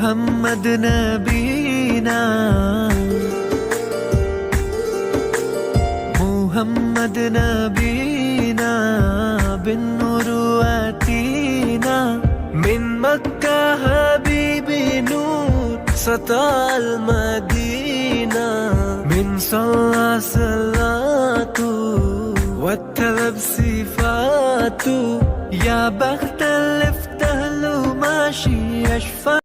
محمد نبينا، محمد نبينا بالنور واتينا، من مكة حبيبي نور سطع المدينة، من صلى صلاته واتلب صفاته، يا بخت اللي افتهله ماشي يشفع